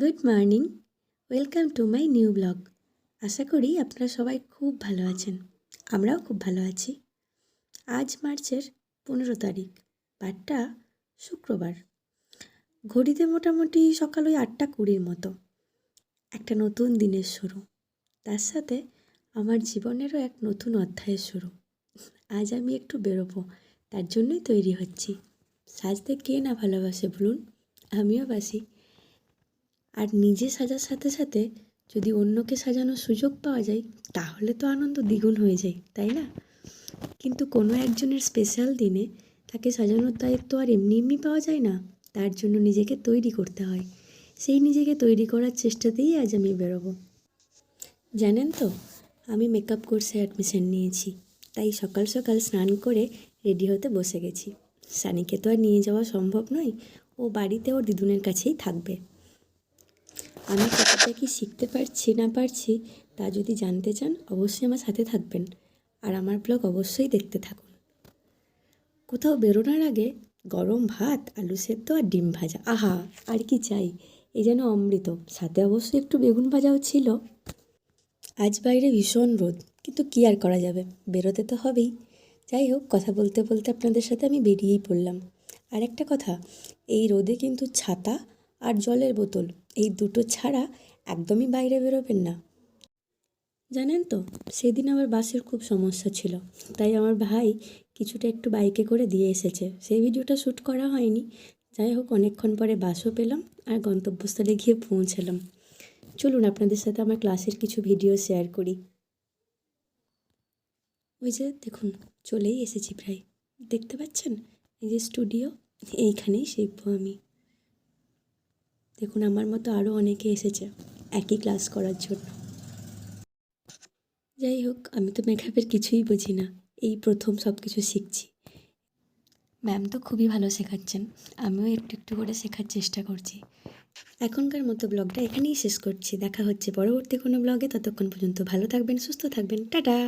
Good morning, welcome to my new blog. আশা করি আপনারা সবাই খুব ভালো আছেন। আমরাও খুব ভালো আছি। আজ মার্চের 15 তারিখ, বারটা শুক্রবার। ঘড়িতে মোটামুটি সকাল ওই 8:20 মতো। একটা নতুন দিনের শুরু, তার সাথে আমার জীবনেরও এক নতুন অধ্যায়ের শুরু। আজ আমি একটু বেরোবো, তার জন্যই তৈরি হচ্ছি। সাজতে কে না ভালোবাসে বলুন, আমিও বাসি। আর নিজে সাজার সাথে সাথে যদি অন্যকে সাজানোর সুযোগ পাওয়া যায় তাহলে তো আনন্দ দ্বিগুণ হয়ে যায়, তাই না? কিন্তু কোনো একজনের স্পেশাল দিনে তাকে সাজানোর দায়িত্ব আর এমনি এমনি পাওয়া যায় না, তার জন্য নিজেকে তৈরি করতে হয়। সেই নিজেকে তৈরি করার চেষ্টাতেই আজ আমি বেরোবো। জানেন তো, আমি মেকআপ কোর্সে অ্যাডমিশন নিয়েছি, তাই সকাল সকাল স্নান করে রেডি হতে বসে গেছি। সানিকে তো আর নিয়ে যাওয়া সম্ভব নয়, ও বাড়িতে ওর দিদুনের কাছেই থাকবে। আমি কতটা কি শিখতে পারছি না পারছি তা যদি জানতে চান অবশ্যই আমার সাথে থাকবেন, আর আমার ব্লগ অবশ্যই দেখতে থাকুন। কোথাও বেরোনোর আগে গরম ভাত, আলু সেদ্ধ আর ডিম ভাজা, আহা আর কি চাই, এই যেন অমৃত। সাথে অবশ্যই একটু বেগুন ভাজাও ছিল। আজ বাইরে ভীষণ রোদ, কিন্তু কি আর করা যাবে, বেরোতে তো হবেই। যাই হোক, কথা বলতে বলতে আপনাদের সাথে আমি বেরিয়েই পড়লাম। আর একটা কথা, এই রোদে কিন্তু ছাতা আর জলের বোতল এই দুটো ছাড়া একদমই বাইরে বেরোবেন না। জানেন তো, সেদিন আমার বাসের খুব সমস্যা ছিল, তাই আমার ভাই কিছুটা একটু বাইকে করে দিয়ে এসেছে। সেই ভিডিওটা শ্যুট করা হয়নি। যাই হোক, অনেকক্ষণ পরে বাসও পেলাম আর গন্তব্যস্থলে গিয়ে পৌঁছালাম। চলুন আপনাদের সাথে আমার ক্লাসের কিছু ভিডিও শেয়ার করি। ওই যে দেখুন, চলেই এসেছি প্রায়। দেখতে পাচ্ছেন, এই যে স্টুডিও, এইখানেই শিখবো আমি। দেখুন, আমার মতো আরও অনেকে এসেছে একই ক্লাস করার জন্য। যাই হোক, আমি তো মেকআপের কিছুই বুঝি না, এই প্রথম সব কিছু শিখছি। ম্যাম তো খুবই ভালো শেখাচ্ছেন, আমিও একটু একটু করে শেখার চেষ্টা করছি। এখনকার মতো ব্লগটা এখানেই শেষ করছি। দেখা হচ্ছে পরবর্তী কোনো ব্লগে। ততক্ষণ পর্যন্ত ভালো থাকবেন, সুস্থ থাকবেন, টাটা।